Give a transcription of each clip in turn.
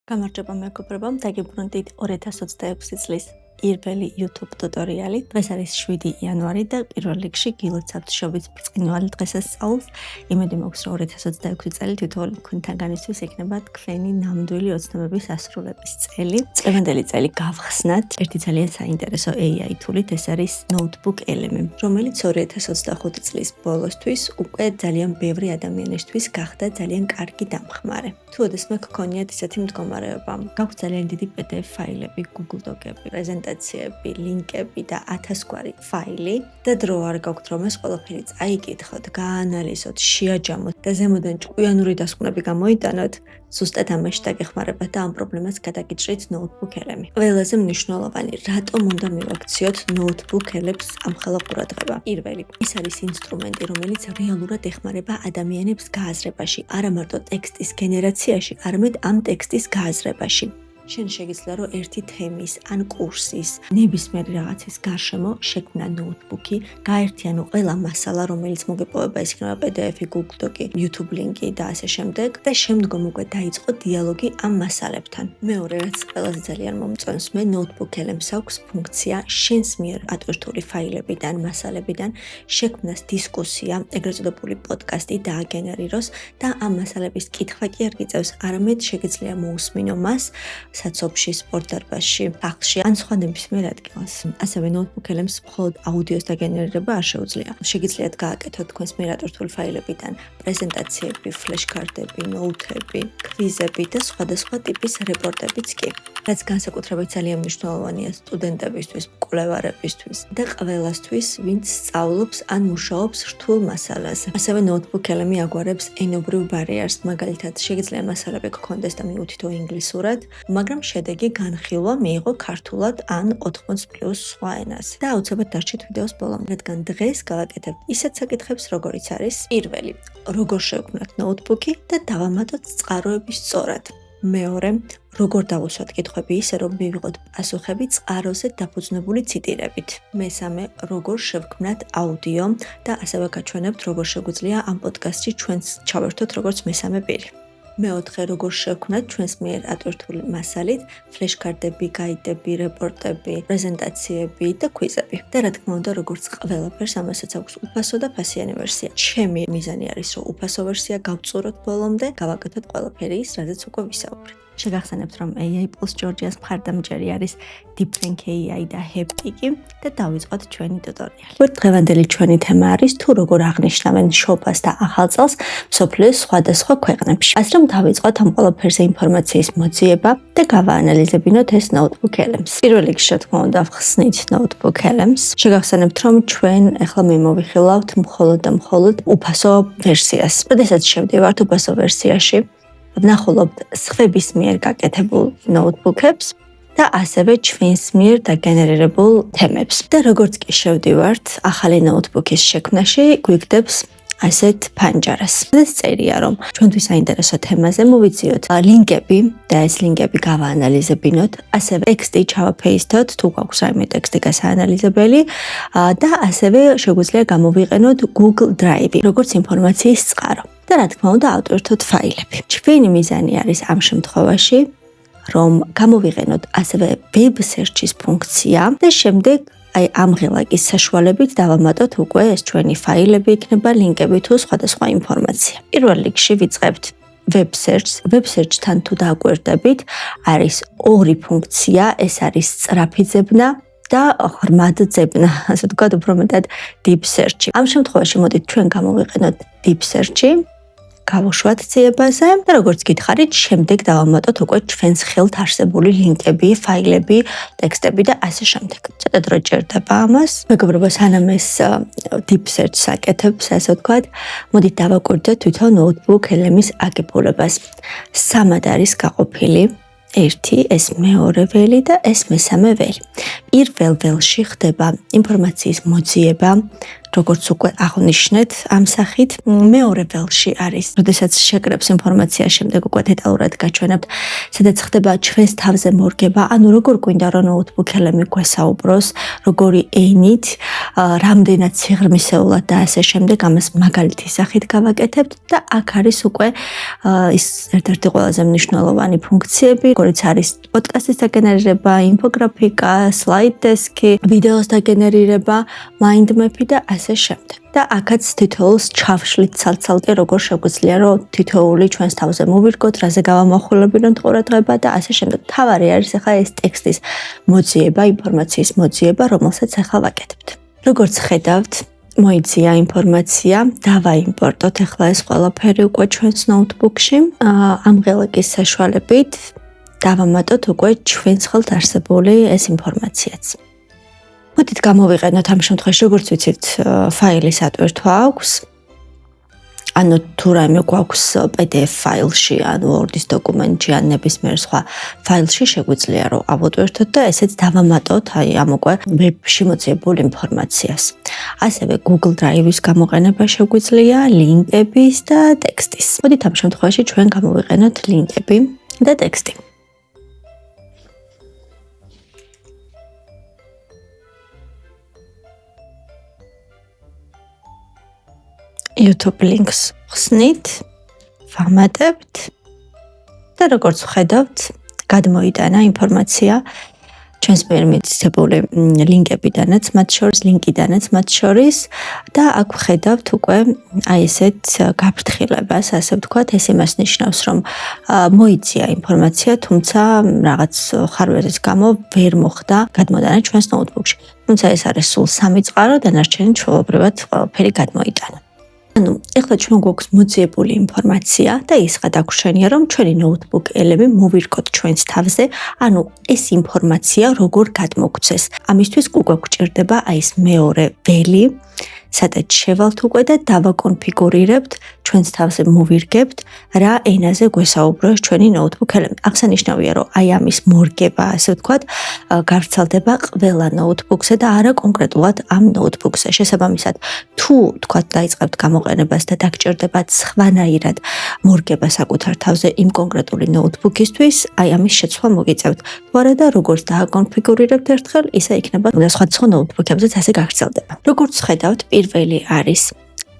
გამარჯობა მეგობრებო, დაგიბრუნდით 2026 წლის პირველი YouTube ტუტორიალი. დღეს არის 7 იანვარი და პირველ რიგში გილოცავთ შობის ბრწყინვალე დღესასწაულს. იმედი მაქვს, რომ 2026 წელი თითოეული თქვენთაგანისთვის იქნება თქვენი ნამდვილი ოცნებების ასრულების წელი. წლევანდელი წელი გავხსნათ ერთი ძალიან საინტერესო AI თულით, ეს არის Notebook LM, რომელიც 2025 წლის ბოლოსთვის უკვე ძალიან ბევრი ადამიანისთვის გახდა ძალიან კარგი დამხმარე. თუ ოდესმე გქონიათ ისეთი მდგომარეობა, გაქვთ ძალიან დიდი PDF ფაილები, Google დოკები, პრეზენტაციები, ლინკები და 1000 გვარი ფაილი და დრო არ გაქვთ, რომ ეს ყველაფერი წაიკითხოთ, გაანალიზოთ, შეაჯამოთ და ზემოდან ჭკვიანური დასკვნები გამოიტანოთ, ზუსტად ამაში დაგეხმარებათ და ამ პრობლემას გადაგიჭრით Notebook LM. ყველაზე მნიშვნელოვანი, რატომ უნდა მივაქციოთ Notebook LM-ს ამხელა ყურადღება? პირველი, ის არის ინსტრუმენტი, რომელიც რეალურად ეხმარება ადამიანებს გააზრებაში, არა მარტო ტექსტის გენერაციაში, არამედ ამ ტექსტის გააზრებაში. შენ შეგიძლია რომ ერთი თემის ან კურსის ნებისმიერი რაღაცის გარშემო შექმნა ნოუთბუქი, გაერთიანო ყველა მასალა, რომელიც მოგეპოვება, ის იქნება PDF, Google დოკი, YouTube ლინკი და ასე შემდეგ და შემდგომ უკვე დაიწყო დიალოგი ამ მასალებთან. მეორე, რაც ყველაზე ძალიან მომწონს, მე Notebook LM-ს აქვს ფუნქცია შენს მიერ ატვირთული ფაილებიდან, მასალებიდან შექმნას დისკუსია, ეგრეთ წოდებული პოდკასტი დააგენერიროს და ამ მასალების კითხვა კი არ გიწევს, არამედ შეგიძლია მოусმინო მას საცობში, სპორტდარბაზში, სახლში, ან სხვა ნებისმიერ ადგილას. ასევე Notebook LM-ს მხოლოდ აუდიოს დაგენერირება არ შეუძლია. შეგიძლიათ გააკეთოთ თქვენს მიერ ატვირთული ფაილებიდან პრეზენტაციები, ფლეშკარტები, ნოუთები, კვიზები და სხვადასხვა ტიპის რეპორტებიც კი. რაც განსაკუთრებით ძალიან მნიშვნელოვანია სტუდენტებისთვის, მკვლევარებისთვის და ყველასთვის, ვინც სწავლობს ან მუშაობს რთულ მასალაზე. ასევე Notebook LM აგვარებს ენობრივ ბარიერს, მაგალითად, შეგიძლია მასალები გქონდეს და მიუთითო ინგლისურად, მაგრამ შედეგი განხილვა მიიღო ქართულად ან 80+ სხვა ენაზე. და აუცილებლად დარჩით ვიდეოს ბოლომდე, რადგან დღეს გავაკეთებთ ისეთ საკითხებს, როგორიც არის პირველი, როგორ შევქმნათ ნოუთბუქი და დავამატოთ წყაროები სწორად. მეორე, როგორ დავუსვათ კითხვები ისე, რომ მივიღოთ პასუხები წყაროზე დაფუძნებული ციტირებით. მესამე, როგორ შევქმნათ აუდიო და ასევე გაჩვენებთ, როგორ შეგვიძლია ამ პოდკასტში ჩვენს ჩავერთოთ როგორც მესამე პირი. მეოთხე, როგორ შევქმნათ ჩვენს მიერ ატვირთული მასალით ფლეშკარტები, გაიდები, რეპორტები, პრეზენტაციები და კვიზები. და რა თქმა უნდა, როგორც ყველაფერს, ამასაც აქვს უფასო და ფასიანი ვერსია. ჩემი მიზანი არის, რომ უფასო ვერსია გავწუროთ ბოლომდე, გავაკეთოთ ყველაფერი ის, რაზეც უკვე ვისაუბრეთ. შეგახსენებთ, რომ AI Plus Georgia-ს მხარდამჭერი არის DeepThink AI და Heptiki და დავიწყოთ ჩვენი ტუტორიალი. დღევანდელი ჩვენი თემა არის თუ როგორ აღნიშნავენ შობას და ახალ წელს მსოფლიოს სხვადასხვა ქვეყნებში. ასე რომ დავიწყოთ ამ ყველაფერზე ინფორმაციის მოძიება და გავაანალიზებინოთ ეს Notebook LM-ს. პირველ რიგში, რა თქმა უნდა, ვხსნით Notebook LM-ს. შეგახსენებთ, რომ ჩვენ ახლა მიმოვიხილავთ მხოლოდ უფასო ვერსიას. როდესაც შევდივართ უფასო ვერსიაში, ვნახულობთ სხვების მიერ გაკეთებულ ნოუთბუქებს და ასევე ჩვენს მიერ დაგენერირებულ თემებს. და როგორც კი შევდივართ ახალი ნოუთბუქის შექმნაში, გვიგდებს ასეთ ფანჯარას. ეს წერია, რომ ჩვენთვის საინტერესო თემაზე მოვიძიოთ ლინკები და ეს ლინკები გავაანალიზებინოთ, ასევე ტექსტი ჩავაფეისთოთ, თუ გვაქვს რაიმე ტექსტი გასაანალიზებელი და ასევე შეგვიძლია გამოვიყენოთ Google Drive, როგორც ინფორმაციის წყარო. და რა თქმა უნდა, ავტვირთოთ ფაილები. ჩვენი მიზანი არის ამ შემთხვევაში, რომ გამოვიყენოთ ასევე web search-ის ფუნქცია და შემდეგ ამ ღილაკის საშუალებით დავამატოთ უკვე ეს ჩვენი ფაილები, იქნება ლინკები თუ სხვადასხვა ინფორმაცია. პირველ რიგში ვიწყებთ web search. web search-თან თუ დააკვირდებით, არის ორი ფუნქცია, ეს არის სწრაფი ძებნა და ღრმად ძებნა, ასე ვთქვათ, უფრო მეტად deep search. ამ შემთხვევაში მოდით ჩვენ გამოვიყენოთ deep search-ი, გავუშვათ ძიებაზე და როგორც გითხარით, შემდეგ დავამატოთ უკვე ჩვენს ხელთ არსებული ლინკები, ფაილები, ტექსტები და ასე შემდეგ. ცოტა დრო ჭირდება ამას. მეგობრებო, სანამ ეს deep search საკეთებს, ასე ვთქვათ, მოდით დავაკვირდეთ თვითონ Notebook LM-ის აგებულებას. სამად არის გაყოფილი. ერთი, ეს მეორე ველი და ეს მესამე ველი. პირველ ველში ხდება ინფორმაციის მოძიება, როგორც უკვე აღნიშნეთ, ამ სახით მეორე ველში არის, როდესაც შეკრებს ინფორმაცია, შემდეგ უკვე დეტალურად გაჩვენებთ, სადაც ხდება ჩვენს თავზე მორგება, ანუ როგორ გვინდა რომ ნოუთბუქელემი გვესაუბროს, როგორი ენით, რამდენად სიღრმისეულად და ასე შემდეგ, ამას მაგალითის სახით გავაკეთებთ და აქ არის უკვე ის ერთ-ერთი ყველაზე მნიშვნელოვანი ფუნქციები, როგორიც არის პოდკასტის დაგენერირება, ინფოგრაფიკა, slide desk-ი, ვიდეოს დაგენერირება, mind map-ი და ასე შემდეგ. და აქაც თითოეულს ჩავშლით ცალ-ცალკე, როგორ შეგვიძლია რომ თითოეული ჩვენს თავზე მოვირგოთ, რაზე გავამახვილებინოთ ყურადღება და ასე შემდეგ. თავარი არის ახლა ეს ტექსტის მოძიება, ინფორმაციის მოძიება, რომელსაც ახლა ვაკეთებთ. როგორც ხედავთ, მოიწია ინფორმაცია, დავაიმპორტოთ ახლა ეს ყველაფერი უკვე ჩვენს ნოუთბუქში. ამ ღელაკის საშუალებით დავამატოთ უკვე ჩვენს ხელთ არსებული ეს ინფორმაციაც. მოდით გამოვიყენოთ ამ შემთხვევაში, როგორც ვიცით, ფაილის ატვირთვა აქვს. ანუ თუ რაიმე გვაქვს PDF ფაილში, ანუ Word-ის დოკუმენტში, ან ნებისმიერ სხვა ფაილში შეგვიძლია რომ ავუტვირთოთ და ესეც დავამატოთ აი ამ უკვე ვებში მოძიებულ ინფორმაციას. ასევე Google Drive-ის გამოყენება შეგვიძლია, ლინკების და ტექსტის. მოდით ამ შემთხვევაში ჩვენ გამოვიყენოთ ლინკები და ტექსტი. YouTube links ხსნით, ვამატებთ და როგორც ხედავთ, გადმოიტანა ინფორმაცია ჩვენს მიერ მითითებული ლინკებიდანაც, ლინკიდანაც მათ შორის და აქ ხედავთ უკვე აი ესეთ გაფრთხილებას, ასე ვთქვათ, ეს იმას ნიშნავს, რომ მოიწია ინფორმაცია, თუმცა რაღაც ხარვერის გამო ვერ მოხდა გადმოდანა ჩვენს ნოუთბუქში. თუმცა ეს არის სულ სამი წყარო, დანარჩენი ჩვეულებრივად ყველაფერი გადმოიტანა. ანუ ეხლა ჩვენ გვაქვს მოძიებული ინფორმაცია და ის გადაგვრჩენია რომ ჩვენი ნოუთბუქელები მოვირგოთ ჩვენს თავზე, ანუ ეს ინფორმაცია როგორ გადმოგცეს. ამისთვის უკვე გვჭირდება აი ეს მეორე ველი, სადაც შევალთ უკვე და დავაკონფიგურირებთ, ჩვენს თავზე მოვირგებთ, რა ენაზე გვესაუბროს ჩვენი ნოუთბუქელები. აღსანიშნავია, რომ აი ამის მორგება, ასე ვთქვათ, გავრცელდება ყველა ნოუთბუქზე და არა კონკრეტულად ამ ნოუთბუქზე. შესაბამისად, თუ თქვათ დაიწყებთ გამოყენებას და დაგჭირდებათ სხვანაირად მორგება საკუთარ თავზე იმ კონკრეტული ნოუთბუქისთვის, აი ამის შეცვლა მოგიწევთ. თუ არა და როგორც დააკონფიგურირებთ ერთხელ, ისე იქნება სხვადასხვა ნოუთბუქებზეც ასე გაგრძელდება. როგორც ხედავთ, პირველი არის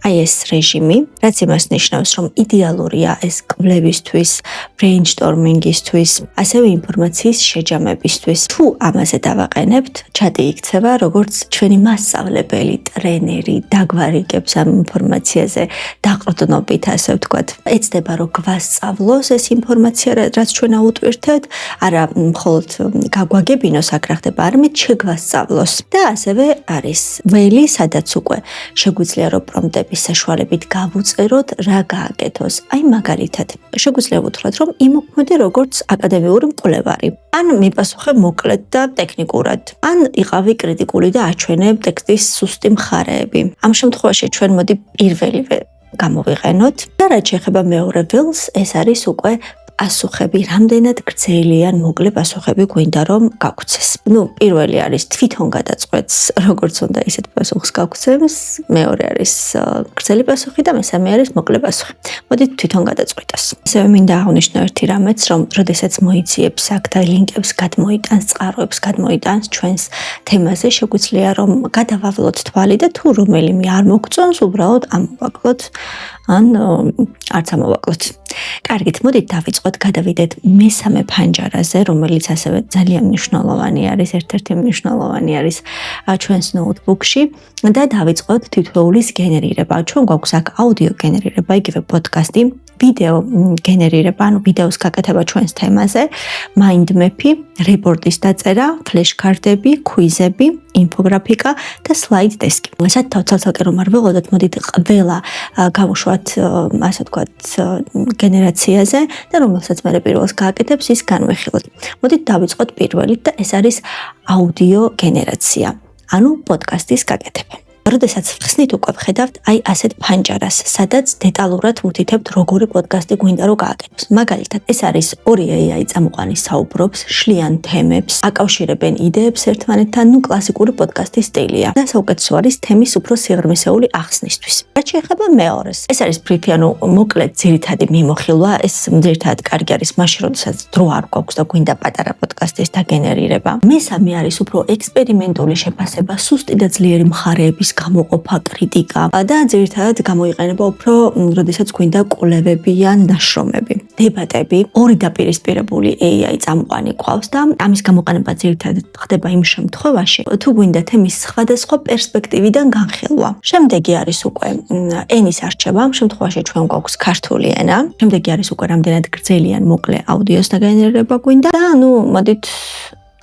აი ეს რეჟიმი, რაც იმას ნიშნავს, რომ იდეალურია ეს კვლევისთვის, brainstorming-ისთვის, ასევე ინფორმაციის შეჯამებისთვის. თუ ამაზე დავაყენებთ, ჩატი იქცევა როგორც ჩვენი მასწავლებელი, ტრენერი, დაგვარიგებს ამ ინფორმაციაზე დაყრდნობით, ასე ვთქვათ. ეცდება რომ გვასწავლოს ეს ინფორმაცია, რაც ჩვენ აუტვირთებთ, არა მხოლოდ გაგვაგებინოს აქ რა ხდება, არამედ შეგვასწავლოს. და ასევე არის ველი, სადაც უკვე შეგვიძლია რომ პრომპტები საშუალებით გავუწეროთ რა გააკეთოს. აი მაგალითად, შეგვიძლია ვუთხრათ, რომ იმოქმედე როგორც აკადემიური მკვლევარი. ან მიპასუხე მოკლედ და ტექნიკურად. ან იყავი კრიტიკული და აჩვენებ ტექსტის სუსტი მხარეები. ამ შემთხვევაში ჩვენ მოდი პირველივე გამოვიყენოთ და რაც შეეხება მეორე ველს, ეს არის უკვე პასუხები, რამდენად გრძელი ან მოკლე პასუხები გვინდა რომ გაგვცეს. პირველი არის თვითონ გადაწყვეტს, როგორც უნდა ისეთ პასუხს გაგვცემს, მეორე არის გრძელი პასუხი და მესამე არის მოკლე პასუხი. მოდით თვითონ გადაწყვეტოს. ასევე მინდა აღვნიშნო ერთი რამეც, რომ როდესაც მოიძიებს აქ და ლინკებს გადმოიტანს, წყაროებს გადმოიტანს ჩვენს თემაზე, შეგვიძლია რომ გადავავლოთ თვალი და თუ რომელიმე არ მოგწონს, უბრალოდ ამოვაკლოთ ან არც ამოვაკლოთ. კარგით, მოდით დავიწყოთ, გადავიდეთ მესამე ფანჯარაზე, რომელიც ასევე ძალიან მნიშვნელოვანი არის, ერთ-ერთი მნიშვნელოვანი არის ჩვენს ნოუთბუქში და დავიწყოთ თითოეულის გენერირება. ჩვენ გვაქვს აქ აუდიო გენერირება, იგივე პოდკასტი, ვიდეო გენერირება, ანუ ვიდეოს გაკეთება ჩვენს თემაზე, mind map-ი, რეპორტის დაწერა, ფლეშკარტები, ქვიზები, ინფოგრაფიკა და slide desk-ი. ესეთ თავცალკე რომ არ ველოდოთ, მოდით ყველა გავუშვათ, ასე ვთქვათ, გენერაციაზე და რომელსაც მე პირველს გააკეთებს, ის განვიხილოთ. მოდით დავიწყოთ პირველით და ეს არის აუდიო გენერაცია, ანუ პოდკასტის გაკეთება. როდესაც ხსნით უკვე ვხედავთ აი ასეთ ფანჯარას, სადაც დეტალურად ვუთითებთ როგორი პოდკასტი გვინდა რომ გააკეთოს. მაგალითად, ეს არის ორი AI წამყვანი საუბრობს, შლიან თემებს, აკავშირებენ იდეებს ერთმანეთთან, კლასიკური პოდკასტის სტილია. და საუკეთესო არის თემის უფრო სიღრმისეული ახსნისთვის. რაც შეეხება მეორეს, ეს არის ბრიფი, მოკლედ ძირითადი მიმოხილვა, ეს ძირითადად კარგი არის მაშინ, როდესაც დრო არ გვაქვს და გვინდა პატარა პოდკასტის დაგენერირება. მესამე არის უფრო ექსპერიმენტული შეფასება, სუსტი და ძლიერი მხარეების გამოყოფა, კრიტიკა და ძირითადად გამოიყენება უფრო, როდესაც გვინდა კვლევები ან ნაშრომები. დებატები, ორი დაპირისპირებული AI წამყვანი ყავს და ამის გამოყენება ძირითადად ხდება იმ შემთხვევაში, თუ გვინდა თემის სხვადასხვა პერსპექტივიდან განხილვა. შემდეგი არის უკვე ენის არჩევა, ამ შემთხვევაში ჩვენ გვაქვს ქართული ენა. შემდეგი არის უკვე რამდენად გრძელი ან მოკლე აუდიოს დაგენერირება გვინდა და მოდით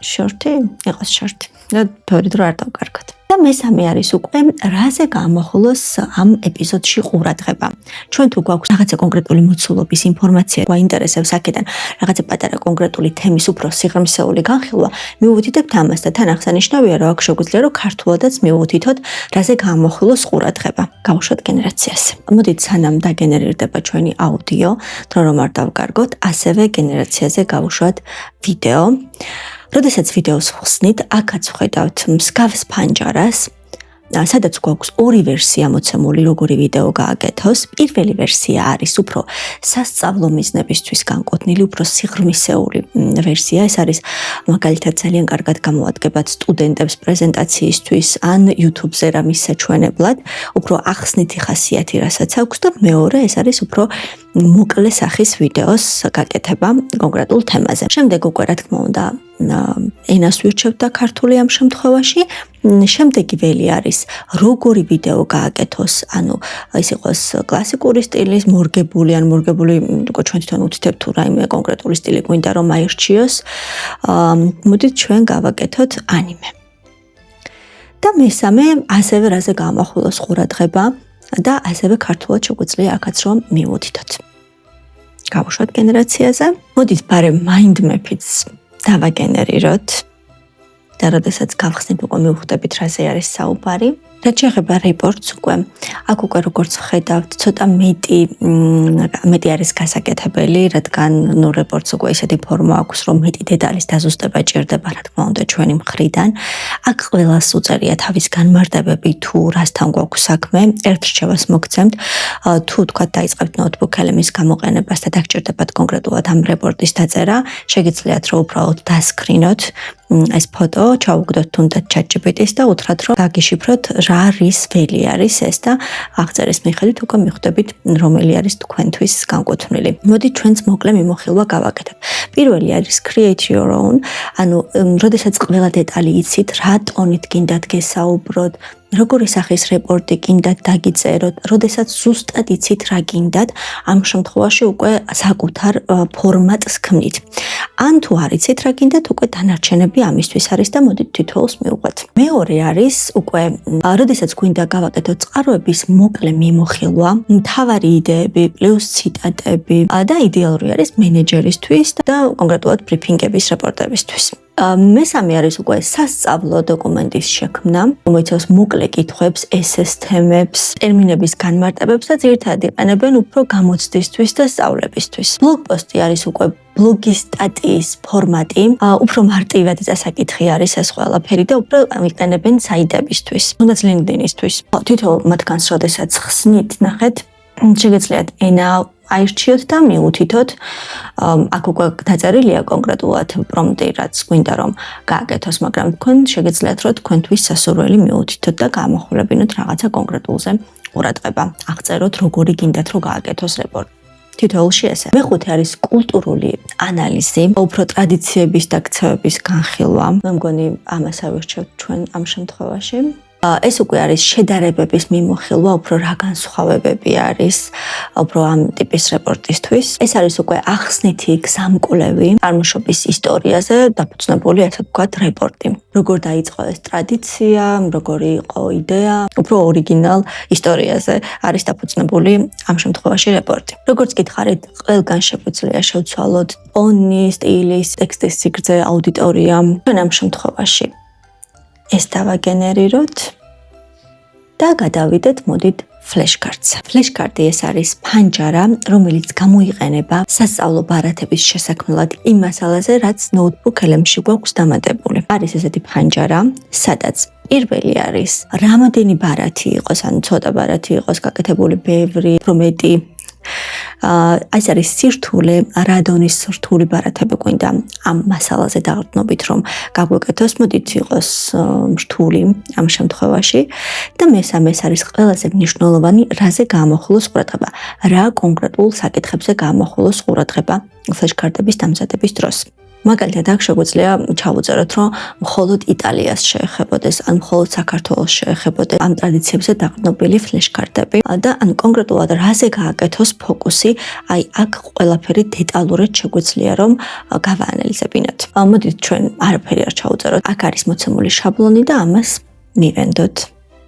შორტი, იყოს შორტი. და თორე დრო არ დავკარგოთ. და მესამე არის უკვე რაზე გამოხულოს ამ ეპიზოდში ყურადღება. ჩვენ თუ გვაქვს რაღაცა კონკრეტული მოცულობის ინფორმაცია, გვაინტერესებს აქედან რაღაცა პატარა კონკრეტული თემის უფრო სიღრმისეული განხილვა, მივუთითებთ ამას და თან აღსანიშნავია, რომ აქ შეგვიძლია რომ ქართულადაც მივუთითოთ, რაზე გამოხულოს ყურადღება. გავუშვათ გენერაციას. მოდით სანამ დაგენერირდება ჩვენი აუდიო, დრო რომ არ დავკარგოთ, ასევე გენერაციაზე გავუშვათ ვიდეო. როდესაც ვიდეოს ხსნით, აქაც ვხედავთ მსგავს ფანჯარას, სადაც გვაქვს ორი ვერსია მოცემული, როგორი ვიდეო გააკეთოს. პირველი ვერსია არის უფრო სასწავლო მიზნებისთვის განკუთვნილი, უფრო სიღრმისეული ვერსია. ეს არის მაგალითად ძალიან კარგად გამოადგებათ სტუდენტებს პრეზენტაციისთვის ან YouTube-ზე რამის საჩვენებლად, უფრო ახსნითი ხასიათი რასაც აქვს და მეორე ეს არის უფრო მოკლე სახის ვიდეოს გაკეთება კონკრეტულ თემაზე. შემდეგ უკვე რა თქმა უნდა ენას ვირჩევთ და ქართული ამ შემთხვევაში. შემდეგი ველი არის როგორი ვიდეო გააკეთოს, ეს იყოს კლასიკური სტილის, მორგებული ან მორგებული, ჩვენ თვითონ ვუთითებთ თუ რაიმე კონკრეტული სტილი გვინდა რომ აირჩიოს. მოდით ჩვენ გავაკეთოთ ანიმე. და მესამე ასევე რაზე გამოხულოს ყურადღება და ასევე ქართულად შეგვიძლია აქაც რომ მივუთითოთ. გავუშვათ გენერაციაზე. მოდით ბარემ mind map-იც დავაგენერიროთ. და როდესაც გავხსნით უკვე მივხვდებით რაზე არის საუბარი. რაც შეეხება რეპორტს უკვე, აქ უკვე როგორც ვხედავთ, ცოტა მეტი არის გასაკეთებელი, რადგან რეპორტს უკვე ისეთი ფორმა აქვს, რომ მეტი დეტალის დაზუსტება ჭირდება, რა თქმა უნდა, ჩვენი მხრიდან. აქ ყველას უწერია თავის განმარტებები, თუ რასთან გვაქვს საქმე, ერთ რჩევას მოგცემთ, თუ თქვა დაიწყებთ ნოუთბუქ ელემის გამოყენებას და დაგჭირდებათ კონკრეტულად ამ რეპორტის დაწერა, შეგიძლიათ რომ უბრალოდ დასკრინოთ ეს ფოტო, ჩაუგდოთ თუნდაც ChatGPT-ს და უთხრათ რომ დაგიშიფროთ რა არის ველი არის ეს და აღწერის მიხედვით უკვე მიხვდებით რომელი არის თქვენთვის განკუთვნილი. მოდით ჩვენც მოკლე მიმოხილვა გავაკეთებ. პირველი არის create your own, როდესაც ყველა დეტალი იცით, რა ტონით გინდათ გესაუბროთ, როგორი სახის რეპორტი გინდათ დაგიწეროთ, როდესაც ზუსტად იცით რა გინდათ, ამ შემთხვევაში უკვე საკუთარ ფორმატს ქმნით. ან თუ არ იცით რა გინდათ, უკვე დანარჩენები ამისთვის არის და მოდით თითოეულს მივყვეთ. მეორე არის უკვე, როდესაც გვინდა გავაკეთოთ წყაროების მოკლე მიმოხილვა, მთავარი იდეები პლუს ციტატები და იდეალური არის მენეჯერისთვის და კონკრეტულად ბრიფინგების რეპორტებისთვის. მესამე არის უკვე სასწავლო დოკუმენტის შექმნა, მოიცავს მოკლე კითხვებს, ესეს თემებს, ტერმინების განმარტებებს და ძირითადად იყენებენ უფრო გამოცდისთვის და სწავლებისთვის. ბლოგპოსტი არის უკვე ბლოგის სტატიის ფორმატი, უფრო მარტივად დასაკითხი არის ეს ყველაფერი და უფრო იყენებენ საიტებისთვის, თუნდაც LinkedIn-ისთვის. თითოეულ მათგანს, როდესაც ხსნით, ნახეთ, შეგეძლიათ ენა აირჩიოთ და მიუთითოთ. აქ უკვე დაწერილია კონკრეტულად პრომპტი, რაც გვინდა რომ გააკეთოს, მაგრამ თქვენ შეგეძლიათ რომ თქვენთვის სასურველი მიუთითოთ და გამოხულებინოთ რაღაცა კონკრეტულზე ყურადღება. აღწეროთ როგორი გინდათ რომ გააკეთოს რეპორტი. თითოეულში ესე. მეხუთე არის კულტურული ანალიზი, უფრო ტრადიციების და ქცევების განხილვა. მე მგონი ამას ავირჩევთ ჩვენ ამ შემთხვევაში. ეს უკვე არის შედარებების მიმოხილვა, უფრო რა განსხვავებები არის, უფრო ამ ტიპის რეპორტისთვის. ეს არის უკვე ახსნითი გზამკვლევი, წარმოშობის ისტორიაზე დაფუძნებული, ასე ვთქვათ, რეპორტი. როგორ დაიწყო ეს ტრადიცია, როგორი იყო იდეა, უფრო ორიგინალ ისტორიაზე არის დაფუძნებული ამ შემთხვევაში რეპორტი. როგორც გითხარით, ყველგან შეგვიძლია შევცვალოთ ტონი, სტილის, ტექსტის სიგრძე, აუდიტორია. ჩვენ ამ შემთხვევაში ეს დავაგენერიროთ და გადავიდეთ მოდით ფლეშკარტზე. ფლეშკარტი ეს არის ფანჯარა, რომელიც გამოიყენება სასწავლო ბარათების შესაქმნელად იმ მასალაზე, რაც ნოუთბუქ ელემში გვაქვს დამატებული. არის ესეთი ფანჯარა, სადაც პირველი არის რამოდენი ბარათი იყოს, ან ცოტა ბარათი იყოს გაკეთებული ბევრი, უფრო მეტი ეს არის სირთულე, რა დონის სირთული ბარათები გვინდა ამ მასალაზე დაყრდნობით, რომ გაგვეკეთოს, მოდით იყოს რთული ამ შემთხვევაში და მესამე არის ყველაზე მნიშვნელოვანი, რაზე გამოხულოს ყურადღება, რა კონკრეტულ საკითხებზე გამოხულოს ყურადღება ფლეშკარტების დამზადების დროს. მაგალითად, აქ შეგვიძლია ჩავუწეროთ, რომ მხოლოდ იტალიას შეეხებოდეს, ან მხოლოდ საქართველოს შეეხებოდეს ამ ტრადიციებზე დაყრდნობილი ფლეშკარტები და ან კონკრეტულად რაზე გააკეთოს ფოკუსი, აი აქ ყველაფერი დეტალურად შეგვიძლია რომ გავაანალიზებინოთ. მოდით ჩვენ არაფერი არ ჩავუწეროთ. აქ არის მოცემული შაბლონი და ამას მივენდოთ.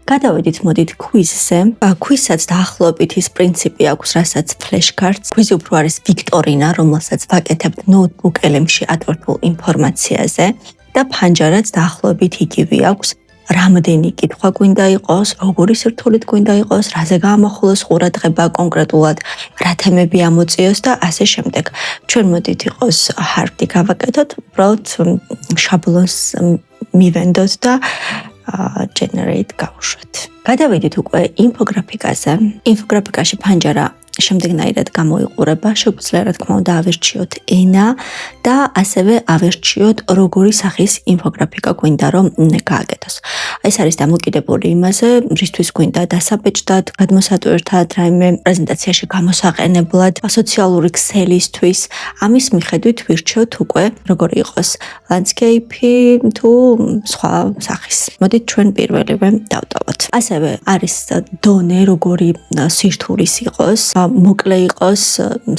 გადავედით მოდით კვიზზე. კვიზსაც დაახლოებით ის პრინციპი აქვს, რასაც ფლეშკარტს. კვიზი უფრო არის ვიქტორინა, რომელსაც ვაკეთებთ ნოუთბუქ ელემში ატვირთულ ინფორმაციაზე და ფანჯარაც დაახლოებით იგივე აქვს. რამდენი კითხვა გვინდა იყოს, როგორი სირთულით გვინდა იყოს, რაზე გამოხულოს ყურადღება კონკრეტულად, რა თემები ამოწიოს და ასე შემდეგ. ჩვენ მოდით იყოს ჰარდი გავაკეთოთ, უბრალოდ შაბლონს მივენდოთ და generate გავუშვათ. გადავედით უკვე ინფოგრაფიკაზე. ინფოგრაფიკაში ფანჯარა შემდეგნაირად გამოიყურება, შეგვიძლია რა თქმა უნდა ავერჩიოთ ენა და ასევე ავერჩიოთ როგორი სახის ინფოგრაფიკა გვინდა რომ გააკეთოს. ეს არის დამოკიდებული იმაზე, რისთვის გვინდა დასაბეჭდად, გადმოსატვირთად, რაიმე პრეზენტაციაში გამოსაყენებლად, სოციალური ქსელისთვის. ამის მიხედვით ვირჩიოთ უკვე როგორი იყოს landscape თუ სხვა სახის. მოდით ჩვენ პირველივე დავტოვოთ. ასევე არის დონე, როგორი სირთულის იყოს, მოკლე იყოს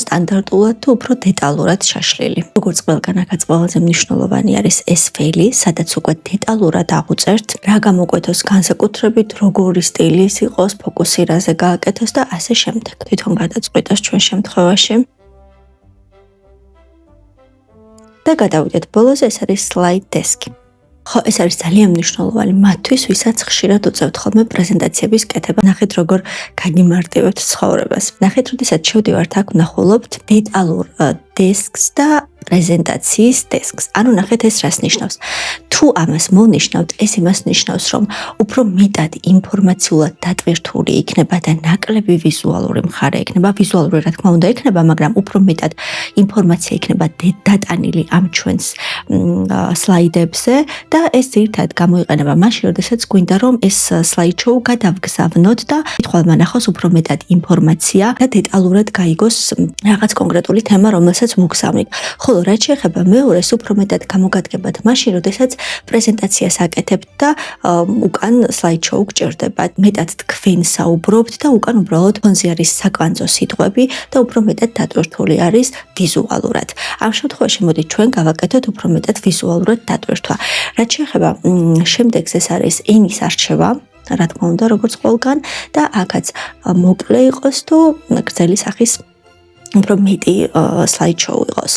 სტანდარტულად თუ უფრო დეტალურად შაშლილი. როგორც ყველგან აქაც ყველაზე მნიშვნელოვანი არის ეს ველი, სადაც უკვე დეტალურად აღუწერთ, რა გამოკვეთოს განსაკუთრებით, როგორი სტილის იყოს, ფოკუსი რაზე გააკეთოს და ასე შემდეგ. თვითონ გადაწყვეტოს ჩვენ შემთხვევაში. და გადავიდეთ ბოლოზე, ეს არის slide desk. ხო, ეს არის ძალიან მნიშვნელოვანი მათთვის, ვისაც ხშირად უწევთ ხოლმე პრეზენტაციების კეთება. ნახეთ, როგორ გაგიმარტივებთ ცხოვრებას. ნახეთ, როდესაც შევდივართ აქ, ვნახულობთ დეტალურ დესკს და პრეზენტაციის დესკს. ანუ ნახეთ ეს რას ნიშნავს. თუ ამას მონიშნავთ, ეს იმას ნიშნავს, რომ უფრო მეტად ინფორმაციულად დატვირთული იქნება და ნაკლები ვიზუალური მხარე იქნება. ვიზუალური რა თქმა უნდა იქნება, მაგრამ უფრო მეტად ინფორმაცია იქნება დატანილი ამ ჩვენს სლაიდებზე და ეს ძირითადად გამოიყენება მაშინ, როდესაც გვინდა რომ ეს სლაიდშოუ გადავგზავნოთ და კითხვა ნახოს უფრო მეტად ინფორმაცია და დეტალურად გაიგოს რაღაც კონკრეტული თემა, რომელსაც ვუგზავნით. ხოლო რაც შეეხება მეორეს, უფრო მეტად გამოგადგებათ მაშინ, როდესაც პრეზენტაციას აკეთებთ და უკან სლაიდშოუ გჭირდებათ. მეტად თქვენ საუბრობთ და უკან უბრალოდ ფონზე არის საკვანძო სიტყვები და უფრო მეტად დატვირთული არის ვიზუალურად. ამ შემთხვევაში მოდით ჩვენ გავაკეთოთ უფრო მეტად ვიზუალურად დატვირთვა. რაც შეეხება შემდეგს, ეს არის ენის არჩევა. რა თქმა უნდა, როგორც ყველგან და აქაც მოკლე იყოს თუ გრძელი სახის უფრო მეტი სლაიდშოუ იყოს.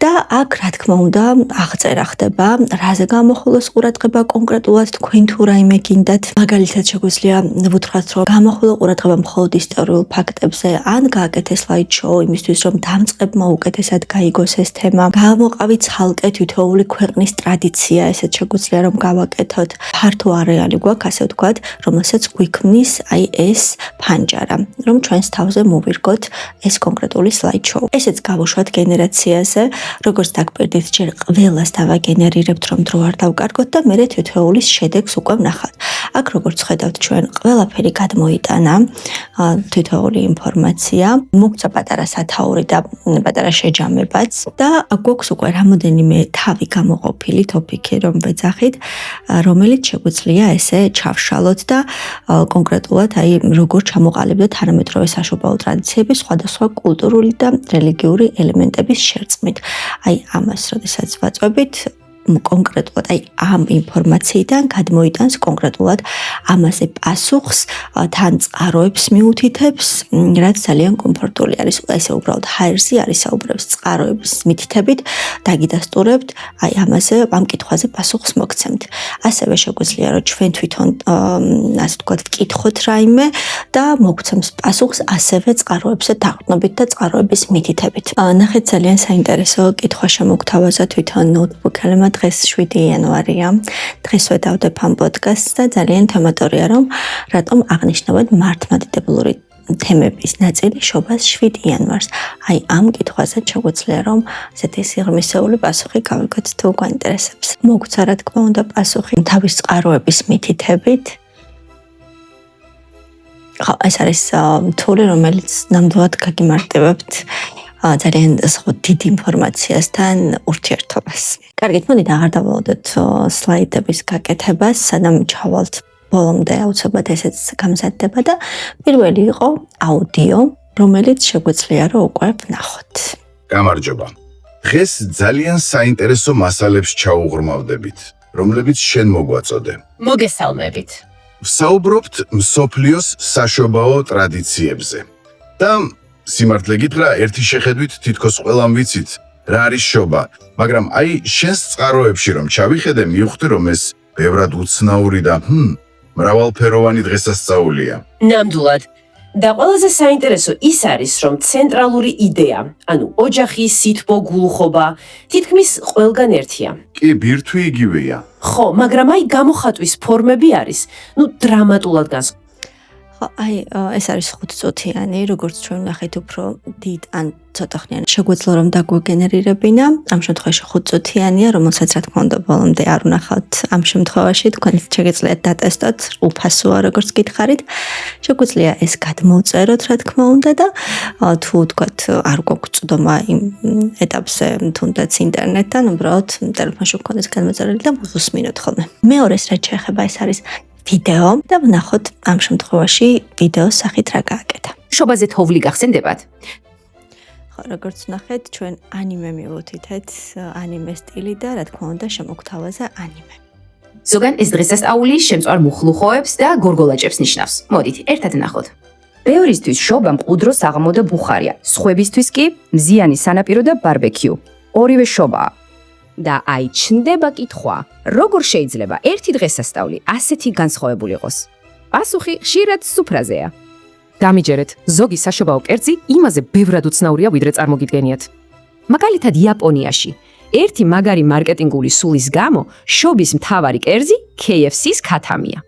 და აქ რა თქმა უნდა აღწერა ხდება, რაზე გამოხულოს ყურადღება კონკრეტულად თქვენ თუ რაიმე გინდათ. მაგალითად შეგვიძლია ვუთხრათ, რომ გამოხულო ყურადღება მხოლოდ ისტორიულ ფაქტებზე, ან გააკეთეს სლაიდშოუ იმისთვის, რომ დამწყებმა უკეთესად გაიგოს ეს თემა. გამოყავით ცალკე თითოეული ქვეყნის ტრადიცია, ესეც შეგვიძლია რომ გავაკეთოთ. ფართო არეალი გვაქვს, ასე ვთქვათ, რომელსაც გვიქმნის აი ეს ფანჯარა, რომ ჩვენს თავზე მოვირგოთ ეს კონკრეტული სლაიდშოუ. ესეც გავუშვათ გენერაციაზე. როგორც დაგკვირდით, ჯერ ყველას დავაგენერირებთ, რომ დრო არ დავკარგოთ და მერე თითოეულის შედეგს უკვე ვნახავთ. აქ როგორც ხედავთ, ჩვენ ყველაფერი გადმოიტანა, თითოეული ინფორმაცია, მოგცა პატარა სათაური და პატარა შეჯამებაც და გვაქვს უკვე რამოდენიმე თავი გამოყოფილი ტოპიკი, რომ ვეძახით, რომელიც შეგვიძლია ესე ჩავშალოთ და კონკრეტულად აი როგორ ჩამოყალიბდეთ თანამედროვე საშობაო ტრადიციების სხვადასხვა კულტურული და რელიგიური ელემენტების შერწყმით. აი ამას, როდესაც ვაწვევით, კონკრეტულად აი ამ ინფორმაციიდან გადმოიტანს კონკრეტულად ამაზე პასუხს, თან წყაროებს მიუთითებს, რაც ძალიან კომფორტული არის. ესე უბრალოდ ჰაერზე არის საუბრებს წყაროების მითითებით, დაგიდასტურებთ, აი ამაზე ამ კითხვაზე პასუხს მოგცემთ. ასევე შეგვიძლია რომ ჩვენ თვითონ ასე ვთქვათ, ვკითხოთ რაიმე და მოგცემს პასუხს ასევე წყაროებზე დაყრდნობით და წყაროების მითითებით. ნახეთ ძალიან საინტერესო კითხვა შემოგთავაზა თვითონ ნოუთბუქელმა დღეს 7 იანვარია. დღეს ვედავდებ ამ პოდკასტს და ძალიან თემატორია რომ რატომ აღნიშნავენ მართლმადიდებლური თემების ნაწილი შობას 7 იანვარს. აი ამ კითხვაზე შეგვიძლია რომ ასეთი სიღრმისეული პასუხი გავიგოთ თუ გვაინტერესებს. მოგცა რა თქმა უნდა პასუხი თავის წყაროების მითითებით. ეს არის თული რომელიც ნამდვილად გაგიმარტივებთ ძალიან დიდ ინფორმაციასთან ურთიერთობას. კარგით, მოდით აღარ დავალოდოთ სლაიდების გაკეთებას, სანამ ჩავალთ ბოლომდე აუცილებლად ესეც გამზადდება და პირველი იყო აუდიო, რომელიც შეგვიძლია რომ უკვე ვნახოთ. გამარჯობა. დღეს ძალიან საინტერესო მასალებს ჩაუღრმავდებით, რომლებიც შენ მოგვაწოდე. მოგესალმებით. ვსაუბრობთ მსოფლიოს საშობაო ტრადიციებზე. და სიმართლე გითხრა, ერთი შეხედვით თითქოს ყველამ ვიცით, რა არის შობა, მაგრამ აი შენს წყაროებში რომ ჩავიხედე, მივხვდი რომ ეს ბევრად უცნაური და მრავალფეროვანი დღესასწაულია. ნამდვილად. და ყველაზე საინტერესო ის არის, რომ ცენტრალური იდეა, ანუ ოჯახი, სითბო, გულუხობა, თითქმის ყველგან ერთია. კი, ბირთვი იგივეა. ხო, მაგრამ აი გამოხატვის ფორმები არის, დრამატულად განსხვავებული. აი ეს არის 5 წუთიანი, როგორც ჩვენ ვნახეთ, უფრო დიდ ან ცოტა ხნიანი შეგვეძლო რომ დაგვეგენერირებინა. ამ შემთხვევაში 5 წუთიანია, რომელსაც რა თქმა უნდა ბოლომდე არ ვნახავთ. ამ შემთხვევაში თქვენ შეგეძლიათ დატესტოთ, უფასოა როგორც გითხარით. შეგვიძლია ეს გადმოვწეროთ რა თქმა უნდა და თუ თქვათ არ გვაქვს წვდომა იმ ეტაპზე თუნდაც ინტერნეტთან, უბრალოდ ტელეფონში გქონდეს გადმოწერილი და ვუსმინოთ ხოლმე. მეორეს რაც შეეხება ეს არის ვიდეო და ვნახოთ ამ შემთხვევაში ვიდეოს სახით რა გააკეთა. შობაზე თოვლი გახსენდებათ? ხო, როგორც ვნახეთ, ჩვენ ანიმე მივუთითეთ, ანიმე სტილი და რა თქმა უნდა შემოგთავაზა ანიმე. ზოგან ეს დღესასწაული შემწვარ მუხლუხოებს და გორგოლაჭებს ნიშნავს. მოდით, ერთად ვნახოთ. ბევრისთვის შობა მყუდრო საღამო და ბუხარია, სხვებისთვის კი მზიანი სანაპირო და ბარბეკიუ. ორივე შობაა. და აი ჩნდება კითხვა, როგორ შეიძლება ერთი დღესასწაული ასეთი განსხვავებული იყოს? პასუხი ხშირად სუფრაზეა. დამიჯერეთ, ზოგი საშობაო კერძი იმაზე ბევრად უცნაურია, ვიდრე წარმოგიდგენიათ. მაგალითად იაპონიაში ერთი მაგარი მარკეტინგული სულის გამო შობის მთავარი კერძი KFC-ს ქათამია.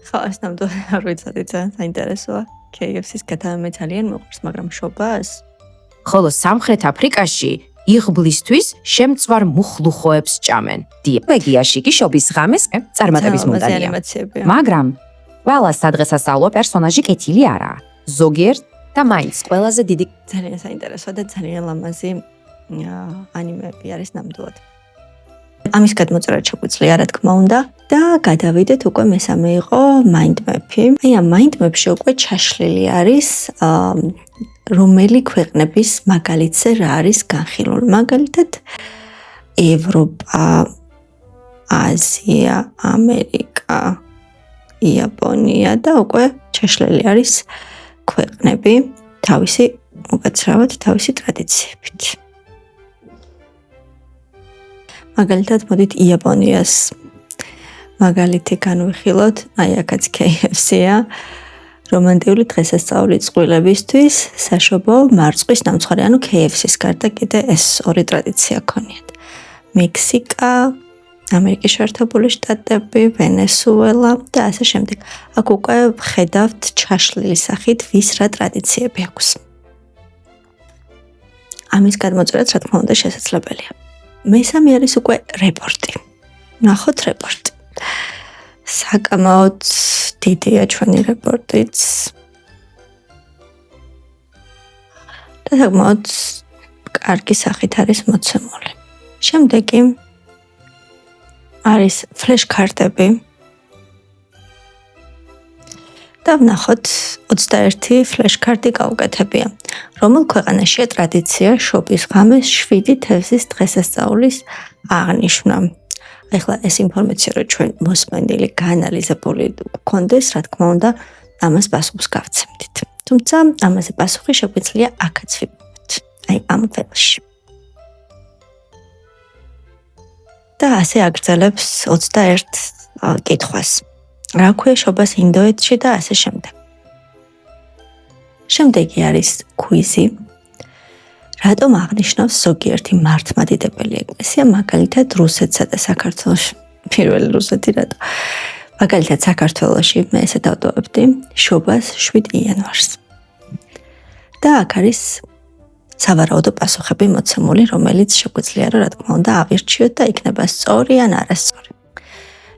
ხო, ეს ნამდვილად არ ვიცოდი, ძალიან საინტერესოა. KFC-ს ქათამი ძალიან მოყვარს, მაგრამ შობას? ხოლო სამხრეთ აფრიკაში იღბლისთვის შემწვარ მუხლუხოებს ჭამენ. ნორვეგიაში კი შობის ღამეს წარმატების მომტანია. მაგრამ ყველა სადღესასწაულო პერსონაჟი კეთილი არაა. ზოგიერთ და მაინც ყველაზე დიდი ძალიან საინტერესოა და ძალიან ლამაზი ანიმეები არის ნამდვილად. ამის გადმოწერა შეგვიძლია რა თქმა უნდა და გადავიდეთ უკვე მესამე იყო mind map-ი. აი ამ mind map-ში უკვე ჩაშლილი არის რომელი ქვეყნების მაგალითზე რა არის განხილული. მაგალითად ევროპა, აზია, ამერიკა, იაპონია და უკვე ჩაშლილი არის ქვეყნები თავისი უკაცრავად თავისი ტრადიციებით. მაგალითად მოდით იაპონიას მაგალითი განვიხილოთ, აი აქაც KFC-ია. რომანტიული დღესასწაული წყვილებისთვის საშობაო მარწყვის ნამცხვარი, ანუ KFC-ს გარდა კიდე ეს ორი ტრადიცია ქონიათ. მექსიკა, ამერიკის შეერთებული შტატები, ვენესუელა და ასე შემდეგ. აქ უკვე ვხედავთ ჩაშლილი სახით ვის რა ტრადიციები აქვს. ამის გადმოწერაც რა თქმა უნდა შესაძლებელია. მესამე არის უკვე რეპორტი. ნახოთ რეპორტი. საკამაოდ დიდია ჩვენი რეპორტიც. და საკმაოდ კარგი სახით არის მოცემული. შემდეგი არის ფლეშ-კარტები. და ვნახოთ 21 ფლეშკარტი გავუკეთებია. რომელ ქვეყანაშია ტრადიცია შობის ღამეს 7 თევზის დღესასწაულის აღნიშვნა. ეხლა ეს ინფორმაცია რომ ჩვენ მოსმენილი, გაანალიზებული გქონდეს, რა თქმა უნდა, ამას პასუხს გავცემდით. თუმცა ამაზე პასუხი შეგვიძლია აქაც ვიპოვოთ. აი ამ ველში. და ასე აგრძელებს 21 კითხვას. რა ქვია შობას ინდოეთში და ასე შემდეგ. შემდეგი არის κουიზი. რატომ აღნიშნავს ზოგიერთი მართლმადიდებელი ეკლესია, მაგალითად რუსეთსა და საქართველოში, პირველი რუსეთი რატო? მაგალითად საქართველოში მე ესე დავტოვებდი შობას 7 იანვარს. და აქ არის სავარაუდო პასუხები მოცემული, რომელიც შეგვიძლია რა თქმა უნდა ავირჩიოთ და იქნება სწორი ან არასწორი.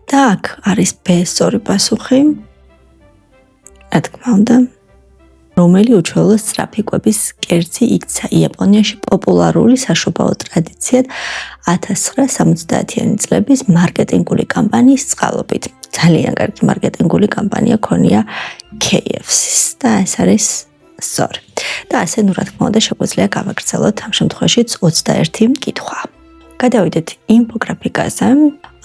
და აქ არის B-სწორი პასუხი. რა თქმა უნდა, რომელი უჩვეულო სწრაფი კვების კერძი იქცა იაპონიაში პოპულარული საშობაო ტრადიციად 1970-იანი წლების მარკეტინგული კამპანიის წყალობით. ძალიან კარგი მარკეტინგული კამპანია ქონია KFC-ს და ეს არის სწორი. და ასე რა თქმა უნდა შეგვიძლია გავაგრძელოთ ამ შემთხვევაშიც 21 კითხვა. გადავიდეთ ინფოგრაფიკაზე.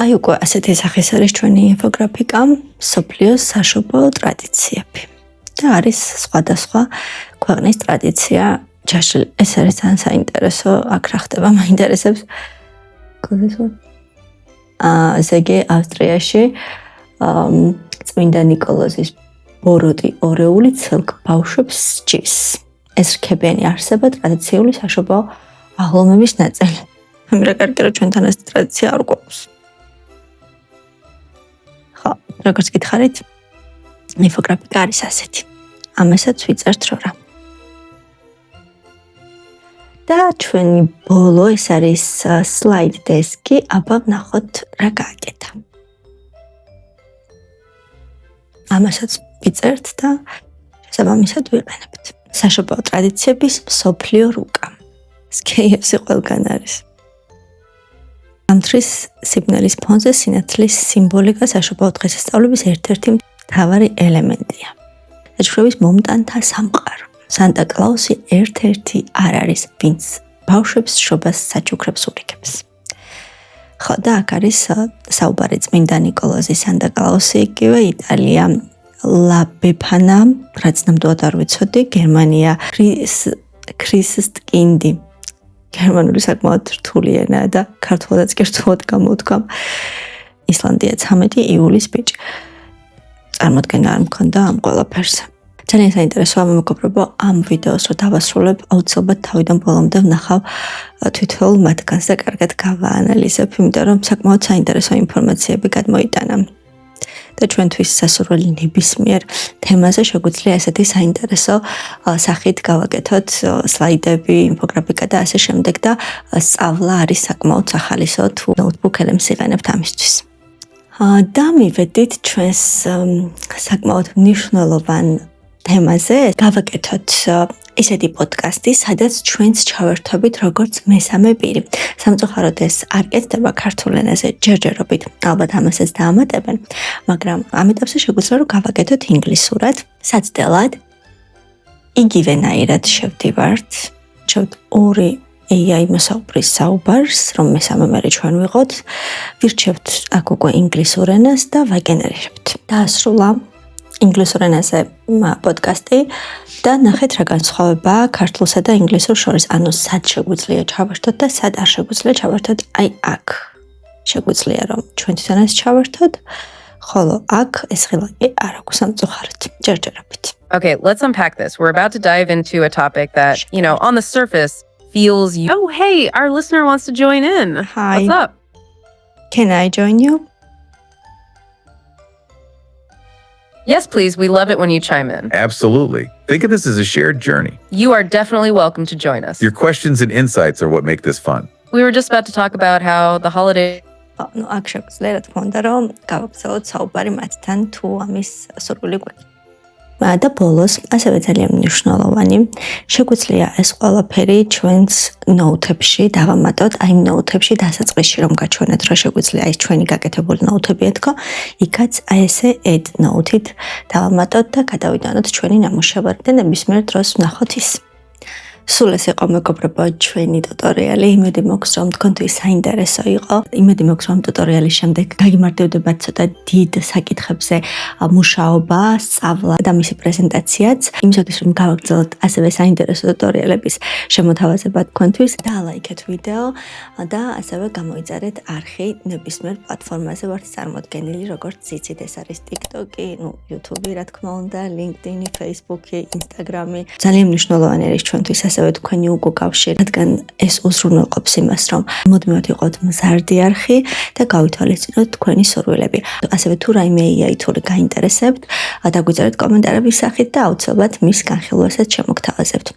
აი უკვე ასეთი სახის არის ჩვენი ინფოგრაფიკა, მსოფლიოს საშობაო ტრადიციები. და არის სხვადასხვა ქვეყნის ტრადიცია ჩაშლილი. ეს არის ძალიან საინტერესო, აქ რა ხდება, მაინტერესებს. ზეგი ავსტრიაში წმინდა ნიკოლოზის ბოროტი ორეული ცელკ ბავშვებს სჯის. ეს რქებიანი არსება ტრადიციული საშობაო აღლომების ნაწილი. მე კარგი რა ჩვენთან ეს ტრადიცია არ გვაქვს. ხო, როგორც გითხარით, ინფოგრაფიკა არის ასეთი. ამასაც ვიწერთ რა. და ჩვენი ბოლო ეს არის slide desk-ი, აბა ვნახოთ რა გააკეთა. ამასაც ვიწერთ და შესაბამისად ვიყენებთ. საშობაო ტრადიციების მსოფლიო რუკა. KFC ყველგან არის. ამთრის სიბნელის ფონზე სინათლის სიმბოლიკა საშობაო დღესასწაულების ერთ-ერთი მთავარი ელემენტია. დაჯგუფების მომტანთა სამყარო. სანტა კლაუსი ერთ-ერთი არ არის, ვინც ბავშვებს შობას საჩუქრებს ურიგებს. ხო, და აქ არის საუბარი წმინდა ნიკოლოზის სანტა კლაუსი, იგივე იტალია, ლა ბეფანა, რაც ნამდვილად არ ვიცოდი, გერმანია, ქრისტკინდი. გერმანული საკმაოდ რთული ენაა და ქართულადაც კი რთულად გამოვთქვა. ისლანდია 13 იულის ბიჭი. წარმოდგენა არ მქონდა ამ ყველაფერს. ძალიან საინტერესოა მეგობრებო, ამ ვიდეოს რო დავასრულებ, აუცილებლად თავიდან ბოლომდე ვნახავ თითოეულ მათგანს და კარგად გავაანალიზებ, იმიტომ რომ საკმაოდ საინტერესო ინფორმაციები გადმოიტანა. და ჩვენთვის სასურველი ნებისმიერ თემაზე შეგვიძლია ესეთი საინტერესო სახით გავაკეთოთ სლაიდები, ინფოგრაფიკა და ასე შემდეგ და სწავლა არის საკმაოდ სახალისო თუ ნოუთბუქ ელემს იყენებთ ამისთვის. და მივედით ჩვენს საკმაოდ მნიშვნელოვან თემაზე, გავაკეთოთ ისეთი პოდკასტი, სადაც ჩვენც ჩავერთვებით როგორც მესამე პირი. სამწუხაროდ ეს არ კეთდება ქართულ ენაზე ჯერჯერობით, ალბათ ამასაც დაამატებენ, მაგრამ ამ ეტაპზე შეგვიძლია რომ გავაკეთოთ ინგლისურად, საცდელად. იგივენაირად შევდივართ, შევთ ორი AI მოსაუბრის საუბარს, რომ მესამე მერი ჩვენ ვიყოთ, ვირჩევთ აქ უკვე ინგლისურ ენას და ვაგენერირებთ. დაასრულა ინგლისურ ენაზე პოდკასტი და ნახეთ რა განსხვავებაა ქართულსა და ინგლისურ შორის. ანუ სად შეგვიძლია ჩავერთოთ და სად არ შეგვიძლია ჩავერთოთ. აი აქ შეგვიძლია რომ ჩვენ თვითონაც ჩავერთოთ, ხოლო აქ ეს ხილაკი არ აქვს სამწუხაროდ ჯერჯერობით. Okay, let's unpack this. We're about to dive into a topic that, on the surface feels Oh, hey, our listener wants to join in. Hi. What's up? Can I join you? Yes, please. We love it when you chime in. Absolutely. Think of this as a shared journey. You are definitely welcome to join us. Your questions and insights are what make this fun. We were just about to talk about how the holiday ну აქ შეგვიძლია რა თქმა უნდა რომ გავაგრძელოთ საუბარი მათთან თუ ამის სურვილი გვაქვს. და ბოლოს, ასევე ძალიან მნიშვნელოვანი, შეგვიძლია ეს ყველაფერი ჩვენს ნოუთებში დავამატოთ, აი ნოუთებში დასაწყისში რომ გაჩვენოთ, რა შეგვიძლია ის ჩვენი გაკეთებული ნოუთები ეთქო, იქაც აი ესე add note-ით დავამატოთ და გადავიტანოთ ჩვენი ნამუშევარი და ნებისმიერ დროს ვნახოთ ის. სულ ეს იყო მეგობრებო ჩვენი ტუტორიალი. იმედი მაქვს რომ თქვენთვის საინტერესო იყო. იმედი მაქვს რომ ტუტორიალის შემდეგ გაგიმარტივდებათ ცოტა დიდ საკითხებზე მუშაობა, სწავლა და მისი პრეზენტაციაც. იმისათვის რომ გავაგრძელოთ ასევე საინტერესო ტუტორიალების შემოთავაზება თქვენთვის, დალაიქეთ ვიდეო და ასევე გამოიწერეთ არხი ნებისმიერ პლატფორმაზე ვართ წარმოდგენილი, როგორც იცით, ეს არის TikTok-ი, YouTube, რა თქმა უნდა, LinkedIn, Facebook-ი, Instagram-ი. ძალიან მნიშვნელოვანი არის ჩვენთვის ასევე თქვენი უკავშირი, რადგან ეს უზრუნველყოფს იმას, რომ მუდმივად იყოთ მზარდი არხი და გავითვალისწინოთ თქვენი სურვილები. ასევე თუ რაიმე AI-თური გაინტერესებთ, დაგვიწერეთ კომენტარების სახით და აუცილებლად მის განხილვასაც შემოგთავაზებთ.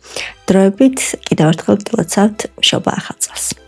დროებით კიდევ ერთხელ გილოცავთ მშობა ახალ წელს.